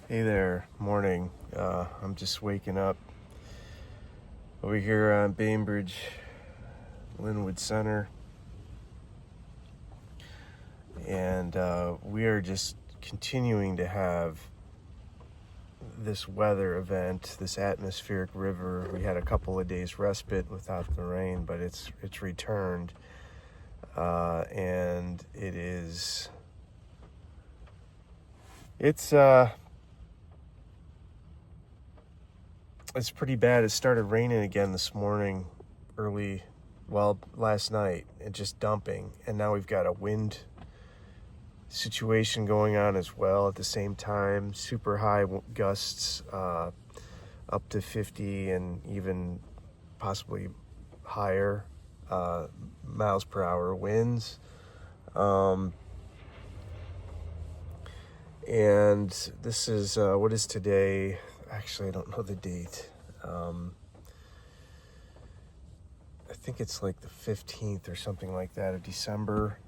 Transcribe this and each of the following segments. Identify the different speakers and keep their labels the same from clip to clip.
Speaker 1: Hey there, morning. I'm just waking up over here on Bainbridge, Linwood Center, and we are just continuing to have this weather event, this atmospheric river. We had a couple of days respite without the rain, but it's returned, and it's pretty bad. It started raining again this morning, last night, and just dumping. And now we've got a wind situation going on as well at the same time. Super high gusts, up to 50 and even possibly higher miles per hour winds. And this is, what is today? Actually, I don't know the date. I think it's like the 15th or something like that of December.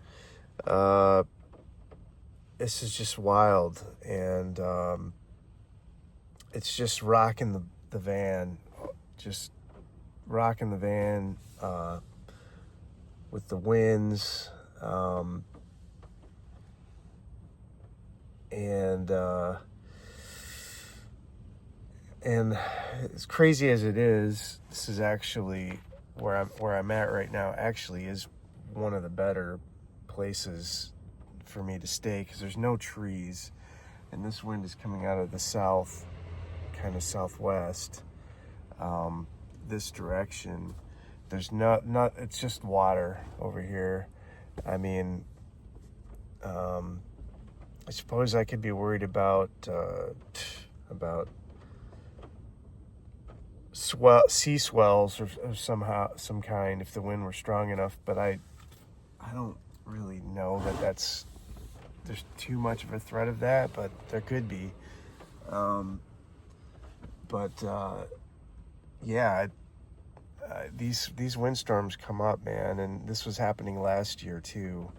Speaker 1: This is just wild, and it's just rocking the van, just rocking the van with the winds, and as crazy as it is, this is actually where I'm at right now. Actually, is one of the better places for me to stay because there's no trees, and this wind is coming out of the south, kind of southwest, this direction. There's not it's just water over here. I mean, I suppose I could be worried about sea swells of some kind if the wind were strong enough, but I don't really know there's too much of a threat of that, but there could be. These windstorms come up, man, and this was happening last year too.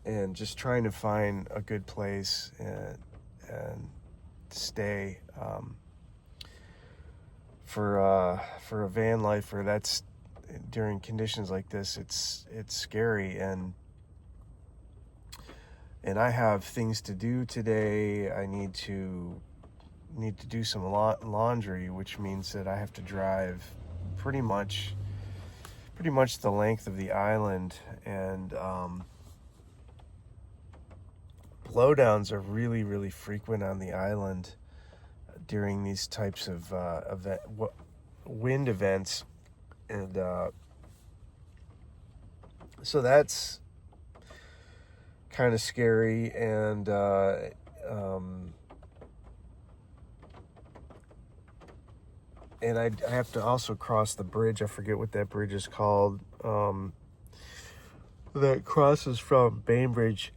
Speaker 1: And just trying to find a good place and stay for a van lifer. That's during conditions like this. It's scary, and I have things to do today. I need to do some laundry, which means that I have to drive pretty much the length of the island, and blowdowns are really, really frequent on the island during these types of wind events, and so that's kind of scary. And and I have to also cross the bridge. I forget what that bridge is called. That crosses from Bainbridge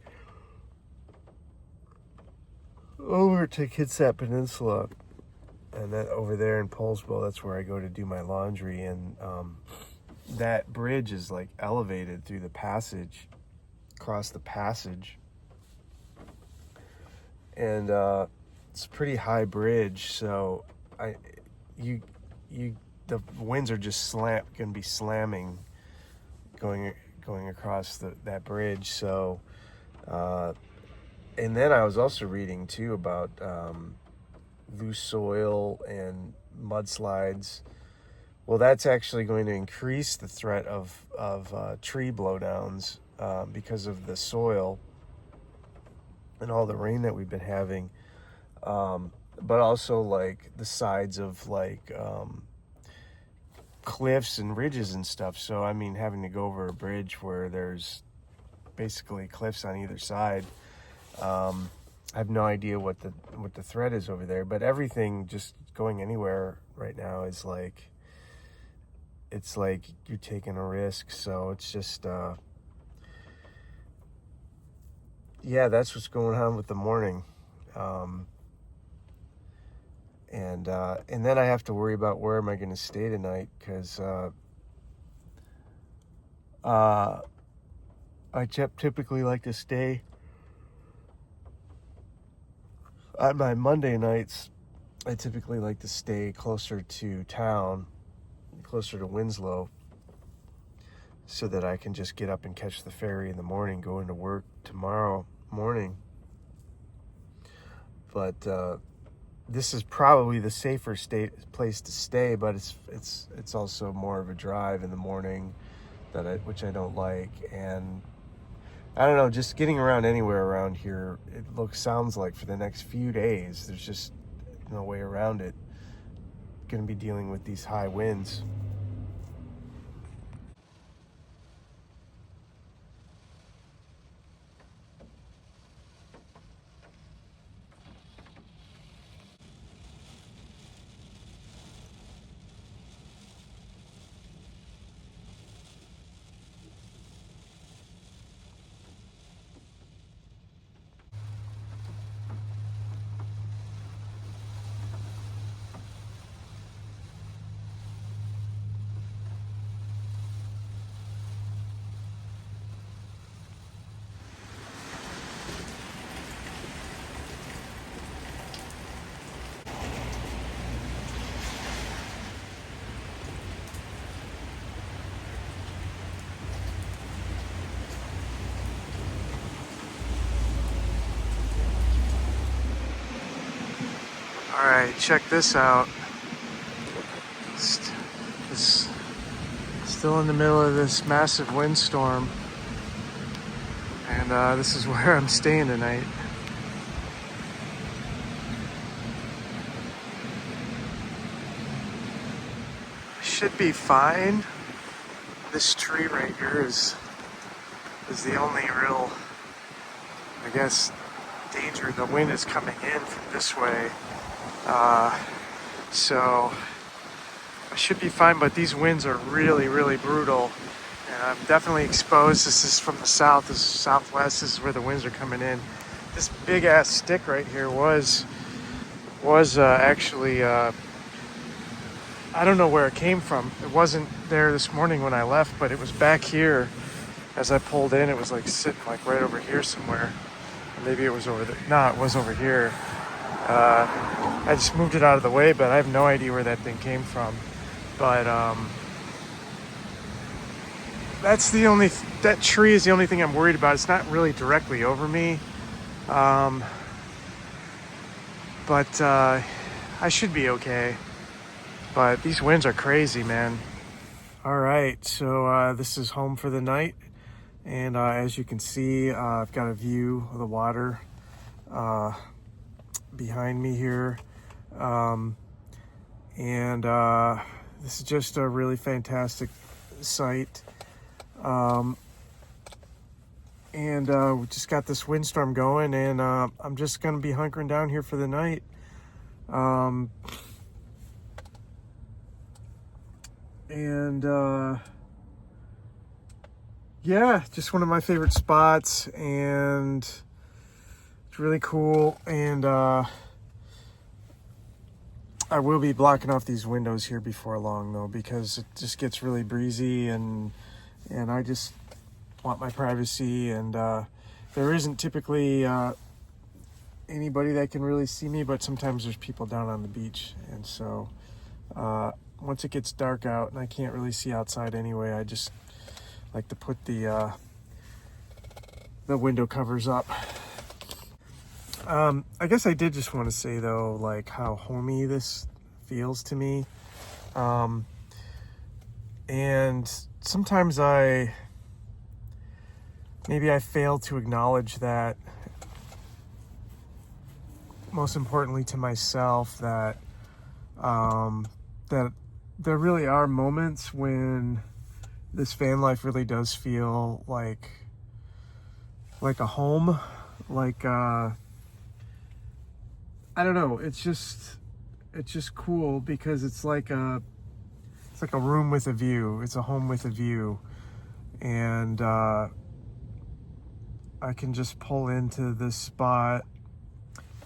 Speaker 1: over to Kitsap Peninsula, and that over there in Polesville, that's where I go to do my laundry. And that bridge is like elevated through the passage, across the passage, and it's a pretty high bridge. So the winds are just gonna be slamming going across that bridge. So and then I was also reading too about loose soil and mudslides. Well, that's actually going to increase the threat of tree blowdowns because of the soil and all the rain that we've been having. But also like the sides of like cliffs and ridges and stuff. So I mean, having to go over a bridge where there's basically cliffs on either side. I have no idea what the threat is over there, but everything just going anywhere right now is like, it's like you're taking a risk. So it's just that's what's going on with the morning. And then I have to worry about where am I going to stay tonight, because I typically like to stay On my Monday nights, I typically like to stay closer to town, closer to Winslow, so that I can just get up and catch the ferry in the morning, go into work tomorrow morning. But this is probably the safer place to stay, but it's also more of a drive in the morning which I don't like. And I don't know, just getting around anywhere around here, sounds like for the next few days, there's just no way around it. Going to be dealing with these high winds. All right, check this out. It's still in the middle of this massive windstorm, and this is where I'm staying tonight. Should be fine. This tree right here is the only real, I guess, danger. The wind is coming in from this way. So I should be fine, but these winds are really, really brutal. And I'm definitely exposed. This is from the south, this is southwest, this is where the winds are coming in. This big ass stick right here was actually, I don't know where it came from. It wasn't there this morning when I left, but it was back here as I pulled in. It was like sitting like right over here somewhere. Maybe it was over there. No, it was over here. I just moved it out of the way, but I have no idea where that thing came from. But that tree is the only thing I'm worried about. It's not really directly over me, but I should be okay. But these winds are crazy, man. All right, so this is home for the night, and as you can see, I've got a view of the water behind me here, and this is just a really fantastic sight. And we just got this windstorm going, and I'm just gonna be hunkering down here for the night. Yeah, just one of my favorite spots, and it's really cool. And I will be blocking off these windows here before long, though, because it just gets really breezy, and I just want my privacy. And there isn't typically anybody that can really see me, but sometimes there's people down on the beach, and so once it gets dark out and I can't really see outside anyway, I just like to put the window covers up. I guess I did just want to say, though, like how homey this feels to me. And sometimes maybe I fail to acknowledge that, most importantly to myself, that that there really are moments when this van life really does feel like a home, like I don't know, it's just cool because it's like a room with a view. It's a home with a view, and I can just pull into this spot,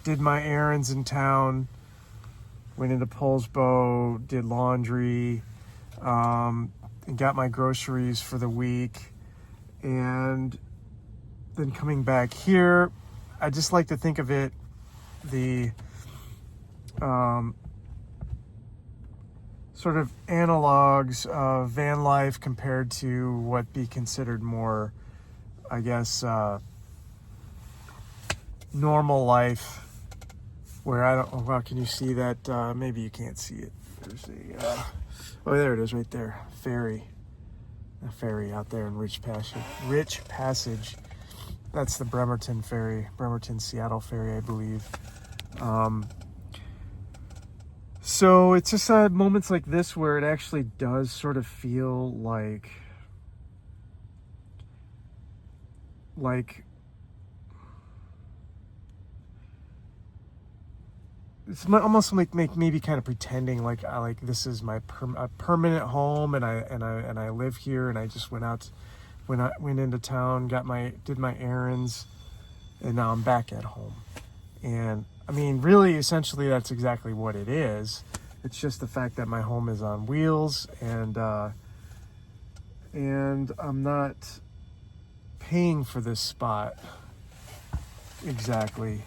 Speaker 1: did my errands in town, went into Poulsbo, did laundry, and got my groceries for the week, and then coming back here, I just like to think of it the sort of analogs of van life compared to what be considered more, I guess, normal life, where I don't, well, can you see that? Maybe you can't see it. There's a, oh, there it is right there. A ferry out there in Rich Passage. That's the Bremerton ferry, Bremerton-Seattle ferry, I believe. So it's just moments like this where it actually does sort of feel like it's almost like maybe kind of pretending like this is my permanent home, and I live here, and I just went into town, did my errands, and now I'm back at home. And I mean, really, essentially, that's exactly what it is. It's just the fact that my home is on wheels, and I'm not paying for this spot exactly.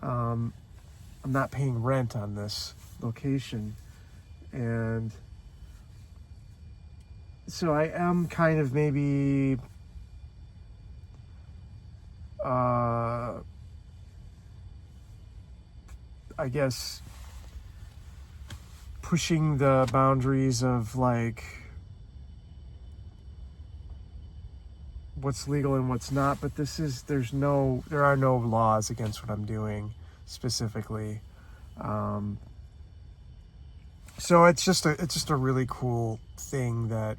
Speaker 1: I'm not paying rent on this location, and so I am kind of maybe I guess pushing the boundaries of like what's legal and what's not, but there are no laws against what I'm doing specifically. So it's just a really cool thing that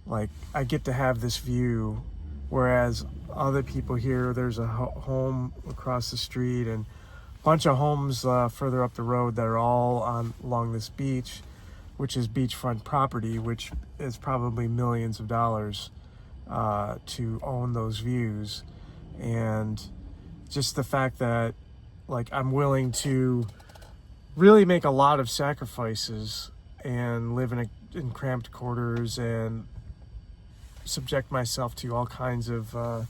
Speaker 1: like I get to have this view, whereas other people here, there's a home across the street and a bunch of homes further up the road that are all along this beach, which is beachfront property, which is probably millions of dollars to own those views. And just the fact that like I'm willing to really make a lot of sacrifices and live in cramped quarters and subject myself to all kinds of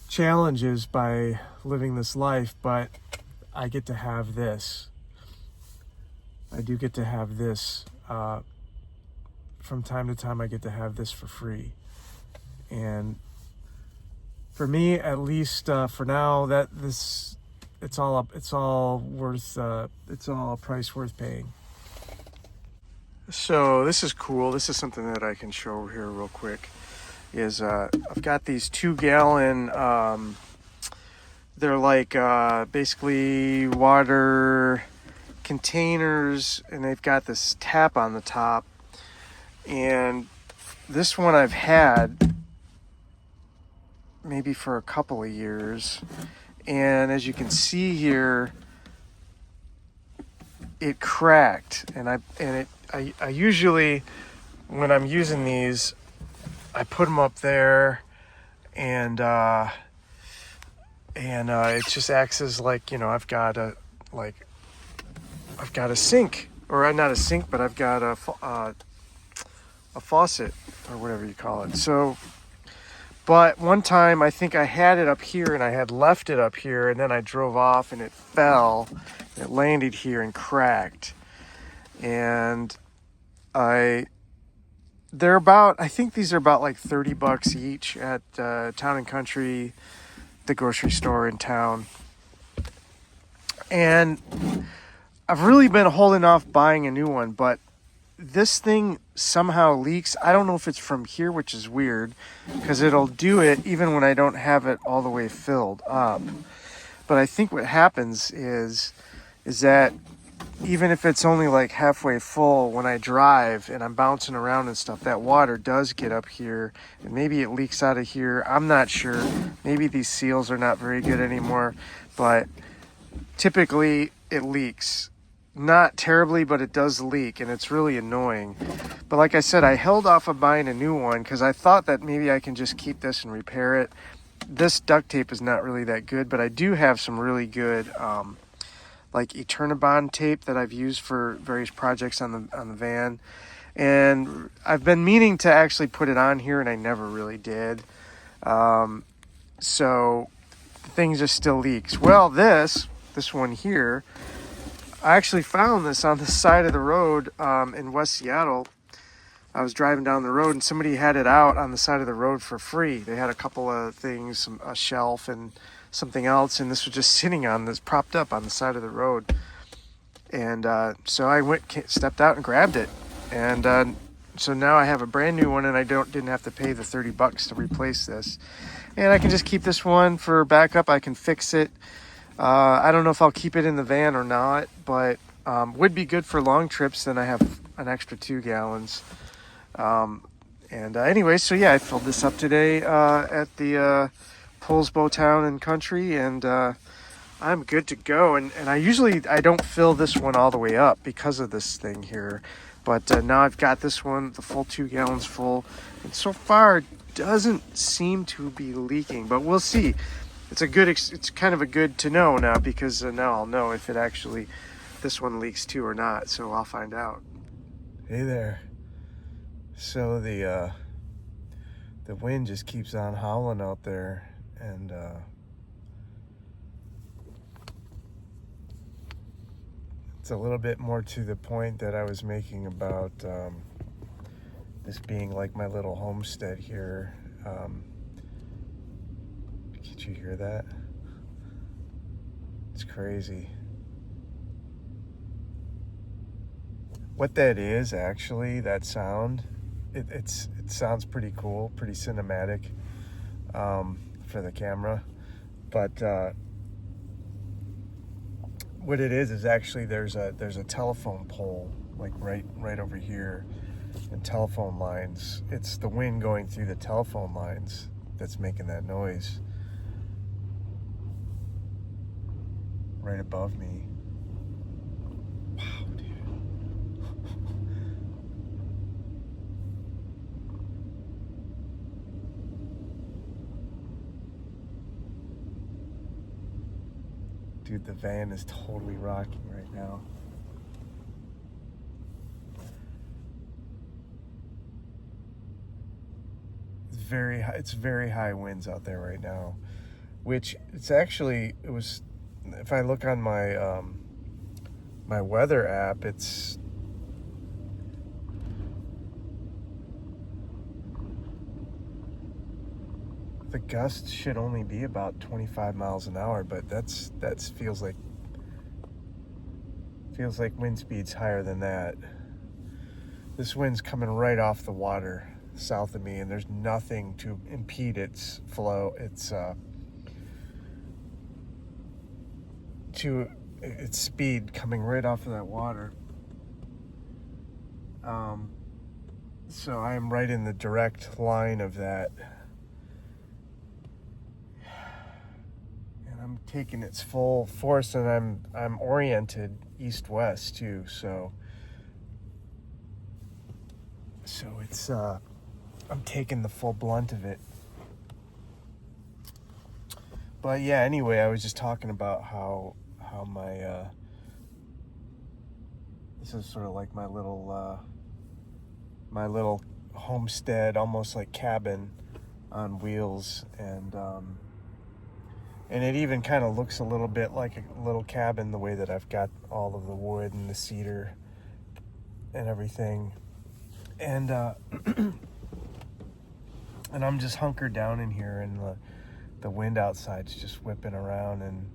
Speaker 1: challenges by living this life, but I get to have this. I do get to have this. From time to time, I get to have this for free. And for me, at least for now, it's all a price worth paying. So this is cool. This is something that I can show here real quick. I've got these 2-gallon, they're like basically water containers, and they've got this tap on the top. And this one I've had maybe for a couple of years. And as you can see here, it cracked. And I usually, when I'm using these, I put them up there, and it just acts as like, I've got a sink, or not a sink, but I've got a faucet, or whatever you call it. So, but one time I think I had it up here, and I had left it up here, and then I drove off, and it fell, and it landed here and cracked. And I think these are about like $30 each at Town and Country, the grocery store in town. And I've really been holding off buying a new one, but this thing somehow leaks. I don't know if it's from here, which is weird, because it'll do it even when I don't have it all the way filled up. But I think what happens is that even if it's only like halfway full, when I drive and I'm bouncing around and stuff, that water does get up here, and maybe it leaks out of here. I'm not sure. Maybe these seals are not very good anymore, but typically it leaks. Not terribly, but it does leak, and it's really annoying. But like I said, I held off of buying a new one because I thought that maybe I can just keep this and repair it. This duct tape is not really that good, but I do have some really good like Eternabond tape that I've used for various projects on the van. And I've been meaning to actually put it on here, and I never really did. So the thing just still leaks. Well, this this one here. I actually found this on the side of the road in West Seattle. I was driving down the road and somebody had it out on the side of the road for free. They had a couple of things, a shelf and something else, and this was just sitting on this, propped up on the side of the road. And so I stepped out and grabbed it, and so now I have a brand new one, and I didn't have to pay the $30 to replace this. And I can just keep this one for backup. I can fix it. I don't know if I'll keep it in the van or not, but would be good for long trips. Then I have an extra 2 gallons. Anyway, so yeah, I filled this up today at the Poulsbo Town and Country, and I'm good to go. And I don't fill this one all the way up because of this thing here, but now I've got this one, the full 2 gallons full, and so far it doesn't seem to be leaking, but we'll see. It's kind of a good to know now, because now I'll know if this one leaks too or not, so I'll find out. Hey there. So the wind just keeps on howling out there, and it's a little bit more to the point that I was making about this being like my little homestead here. Did you hear that? It's crazy. What that is, actually, that sound, it sounds pretty cool, pretty cinematic for the camera. But what it is actually there's a telephone pole like right over here, and telephone lines. It's the wind going through the telephone lines that's making that noise right above me. Wow, dude. Dude, the van is totally rocking right now. It's very high winds out there right now, which it was, if I look on my my weather app, the gusts should only be about 25 miles an hour, but that feels like wind speed's higher than that. This wind's coming right off the water south of me, and there's nothing to impede its flow. Its speed coming right off of that water. So I'm right in the direct line of that. I'm taking its full force, and I'm oriented east-west too, so it's I'm taking the full blunt of it. But yeah, anyway, I was just talking about how my this is sort of like my little homestead, almost like cabin on wheels, and it even kind of looks a little bit like a little cabin, the way that I've got all of the wood and the cedar and everything. And and I'm just hunkered down in here, and the wind outside's just whipping around, and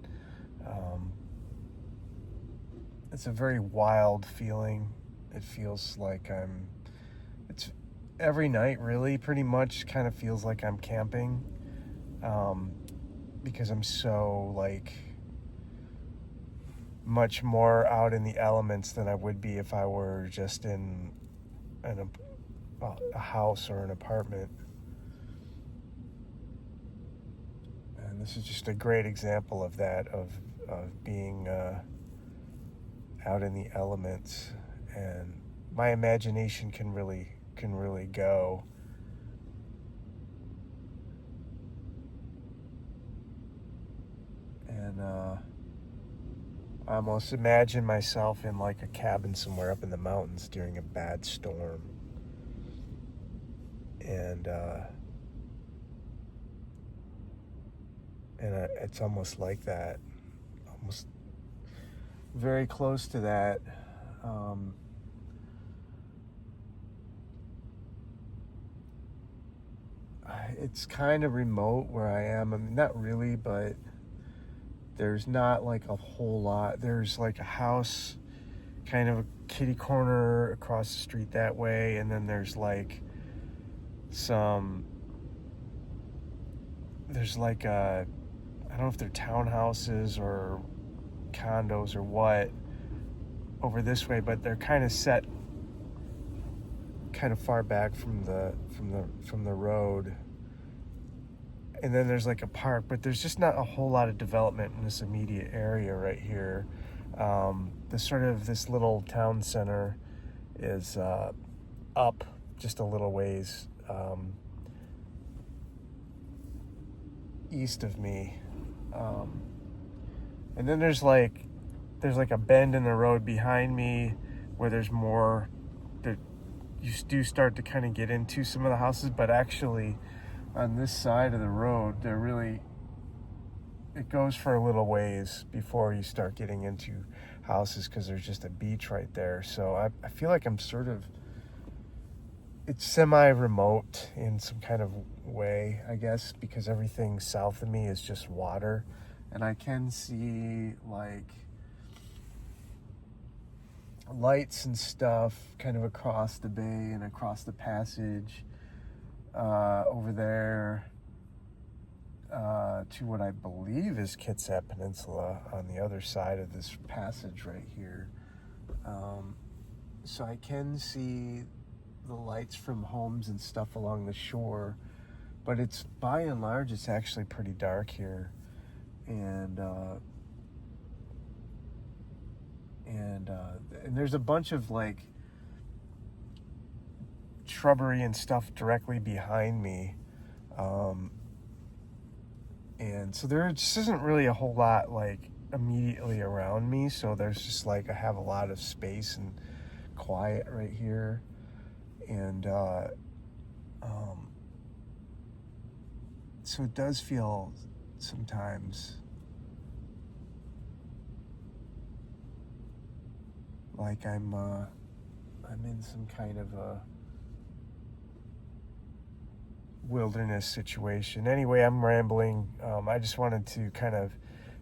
Speaker 1: it's a very wild feeling. It feels like it's every night, really, pretty much kind of feels like I'm camping. Because I'm so much more out in the elements than I would be if I were just in a house or an apartment. And this is just a great example of that, of being out in the elements, and my imagination can really go. And I almost imagine myself in like a cabin somewhere up in the mountains during a bad storm. And it's almost like that. Almost very close to that. It's kind of remote where I am. I mean, not really, but there's not like a whole lot. There's like a house, kind of a kitty corner across the street that way, and then there's like I don't know if they're townhouses or condos or what over this way, but they're kind of set kind of far back from the road. And then there's like a park, but there's just not a whole lot of development in this immediate area right here. This little town center is up just a little ways east of me, and then there's like a bend in the road behind me where there's more that you do start to kind of get into some of the houses, but actually on this side of the road it goes for a little ways before you start getting into houses, because there's just a beach right there. So I feel like I'm it's semi-remote in some kind of way, I guess, because everything south of me is just water, and I can see like lights and stuff kind of across the bay and across the passage over there to what I believe is Kitsap Peninsula on the other side of this passage right here. So I can see the lights from homes and stuff along the shore, but it's by and large it's actually pretty dark here, and there's a bunch of like shrubbery and stuff directly behind me, and so there just isn't really a whole lot like immediately around me, so there's just like I have a lot of space and quiet right here. And so it does feel sometimes like I'm in some kind of a wilderness situation. Anyway, I'm rambling. I just wanted to kind of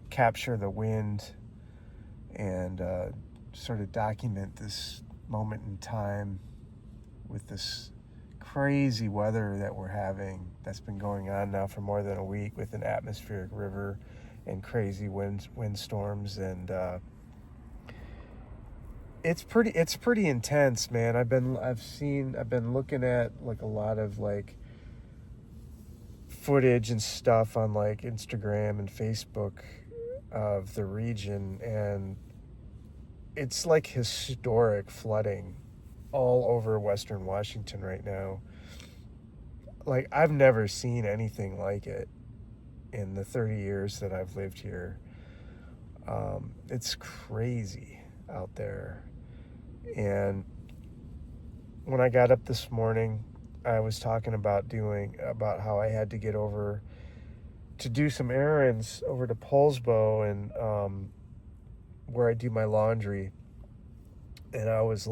Speaker 1: capture the wind and sort of document this moment in time with this crazy weather that we're having that's been going on now for more than a week, with an atmospheric river and crazy windstorms, and it's pretty intense, man. I've been looking at like a lot of like footage and stuff on like Instagram and Facebook of the region, and it's like historic flooding all over Western Washington right now. Like, I've never seen anything like it in the 30 years that I've lived here. It's crazy out there. And when I got up this morning, I was talking about how I had to get over to do some errands over to Poulsbo, and where I do my laundry. And I was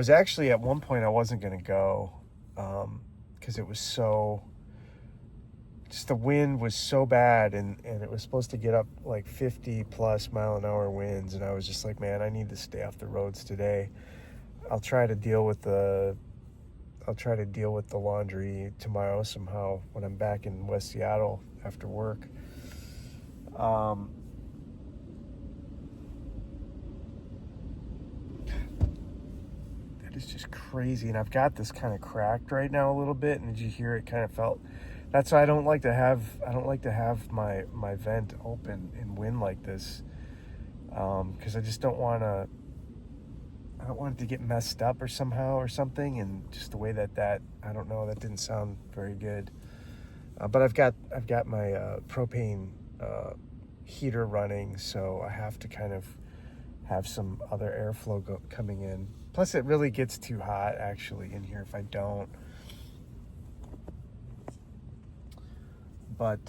Speaker 1: actually at one point I wasn't going to go, because it was the wind was so bad, and it was supposed to get up like 50 plus mile an hour winds, and I was just like, man, I need to stay off the roads today. I'll try to deal with the laundry tomorrow somehow when I'm back in West Seattle after work. It's just crazy, and I've got this kind of cracked right now a little bit, and did you hear it kind of felt? That's why I don't like to have my vent open in wind like this, because I just don't want it to get messed up or something, and just the way that I don't know, that didn't sound very good. But I've got my propane heater running, so I have to kind of have some other airflow coming in. Plus, it really gets too hot actually in here if I don't. But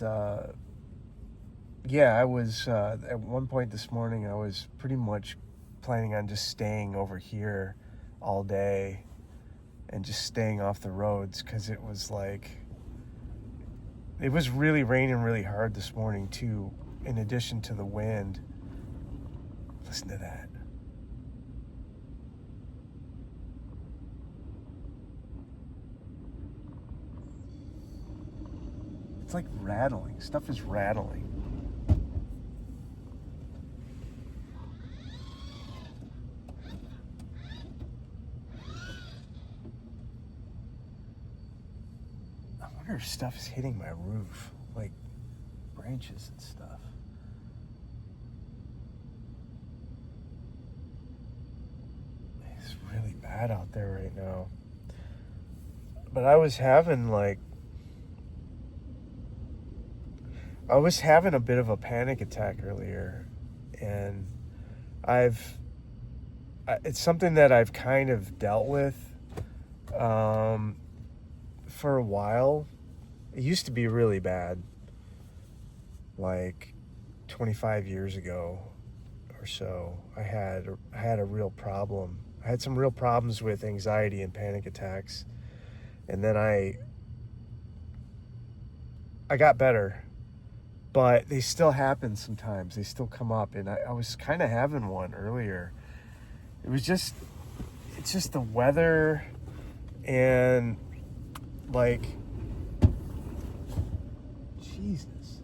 Speaker 1: yeah, I was at one point this morning, I was pretty much planning on just staying over here all day and just staying off the roads, because it was like, it was really raining really hard this morning too, in addition to the wind. Listen to that. It's like rattling. Stuff is rattling. I wonder if stuff is hitting my roof, like branches and stuff. It's really bad out there right now. But I was having a bit of a panic attack earlier, and it's something that I've kind of dealt with for a while. It used to be really bad, like 25 years ago or so. I had a real problem. I had some real problems with anxiety and panic attacks, and then I got better. But they still happen sometimes. They still come up, and I was kind of having one earlier. It's just the weather, and like, Jesus.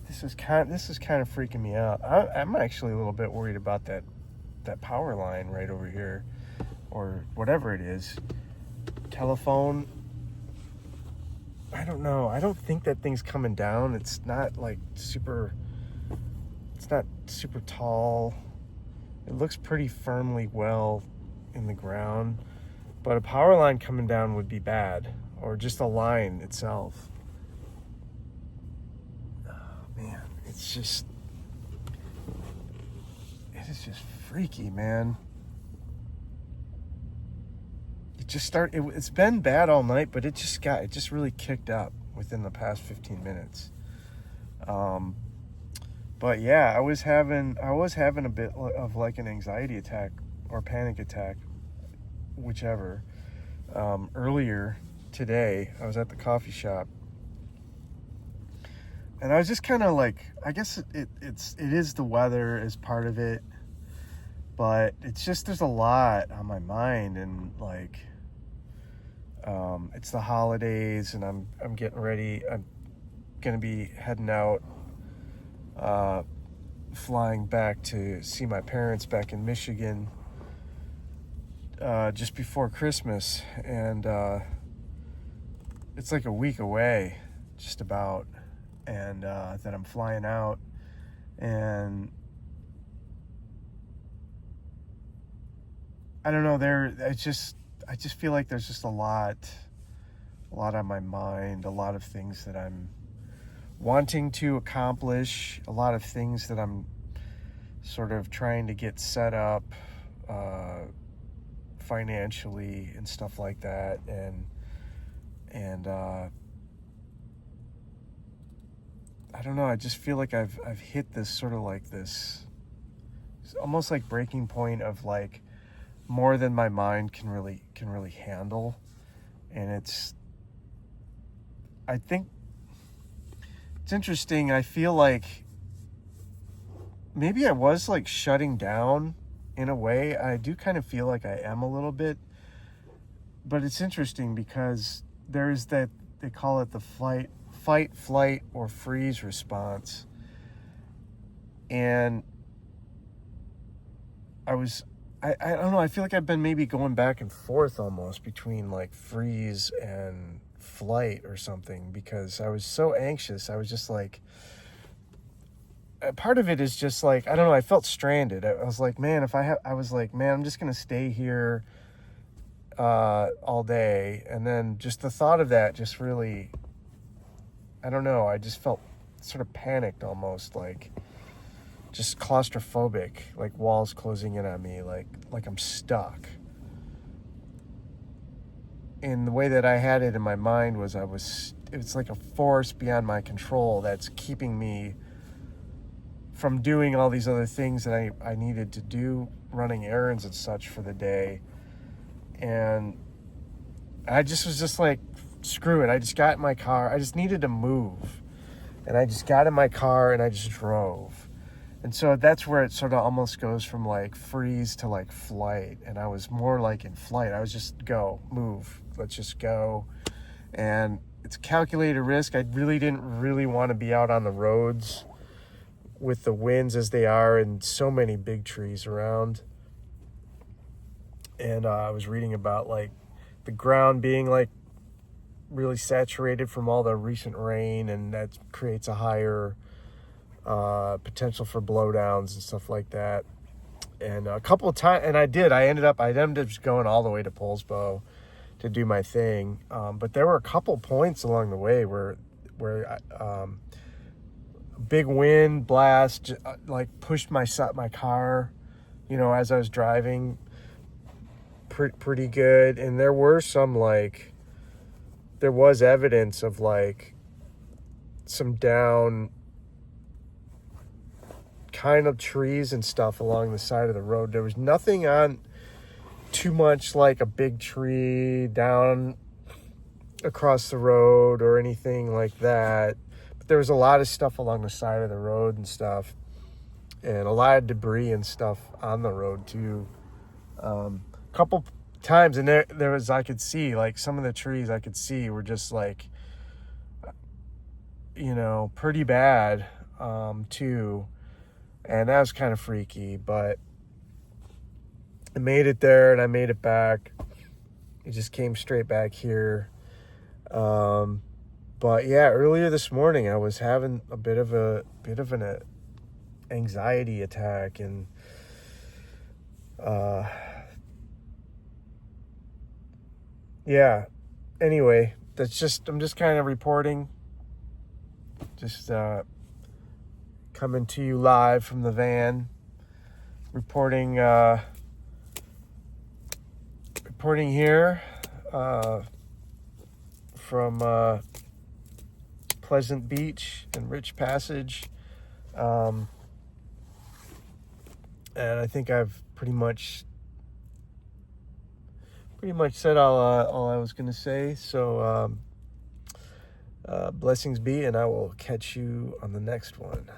Speaker 1: This is kind of freaking me out. I'm actually a little bit worried about that power line right over here, or whatever it is. Telephone. I don't know. I don't think that thing's coming down. It's not super tall. It looks pretty firmly well in the ground, but a power line coming down would be bad, or just a line itself. Oh man, it is just freaky, man. It's been bad all night, but it just really kicked up within the past 15 minutes. But yeah, I was having a bit of like an anxiety attack or panic attack, whichever. Earlier today, I was at the coffee shop, and I was just kind of like, I guess it is the weather is part of it, but it's just, there's a lot on my mind, and like, it's the holidays, and I'm getting ready. I'm gonna be heading out, flying back to see my parents back in Michigan, just before Christmas, and it's like a week away, just about, and that I'm flying out, and I don't know. I just feel like there's just a lot on my mind, a lot of things that I'm wanting to accomplish, a lot of things that I'm sort of trying to get set up financially and stuff like that, and I don't know. I just feel like I've hit this sort of like this, it's almost like breaking point of like more than my mind can really handle, and I think it's interesting. I feel like maybe I was like shutting down in a way. I do kind of feel like I am a little bit, but it's interesting because there's that, they call it the fight, flight, or freeze response. And I don't know, I feel like I've been maybe going back and forth almost between like freeze and flight or something, because I was so anxious. I was just like, part of it is just like, I don't know, I felt stranded. I was like, man, I was like, man, I'm just gonna stay here all day. And then just the thought of that just really, I don't know, I just felt sort of panicked almost, like just claustrophobic, like walls closing in on me, like I'm stuck. And the way that I had it in my mind was it's like a force beyond my control that's keeping me from doing all these other things that I needed to do, running errands and such for the day. And I just was just like, screw it. I just got in my car. I just needed to move. And I just got in my car and I just drove. And so that's where it sort of almost goes from like freeze to like flight. And I was more like in flight. I was just move. Let's just go. And it's a calculated risk. I really didn't want to be out on the roads with the winds as they are and so many big trees around. And I was reading about like the ground being like really saturated from all the recent rain, and that creates a higher potential for blowdowns and stuff like that. And a couple of times, and I ended up just going all the way to Poulsbo to do my thing. But there were a couple points along the way where big wind blast like pushed my car, as I was driving pretty good. And there were some there was evidence of like some down kind of trees and stuff along the side of the road. There was nothing on too much like a big tree down across the road or anything like that. But there was a lot of stuff along the side of the road and stuff, and a lot of debris and stuff on the road too. Couple times, and there was, I could see like some of the trees I could see were just like, pretty bad too. And that was kind of freaky, but I made it there and I made it back. It just came straight back here. But yeah, earlier this morning I was having a bit of an anxiety attack, and yeah. Anyway, I'm just kind of reporting, just coming to you live from the van, reporting here from Pleasant Beach and Rich Passage. And I think I've pretty much said all I was going to say. So blessings be, and I will catch you on the next one.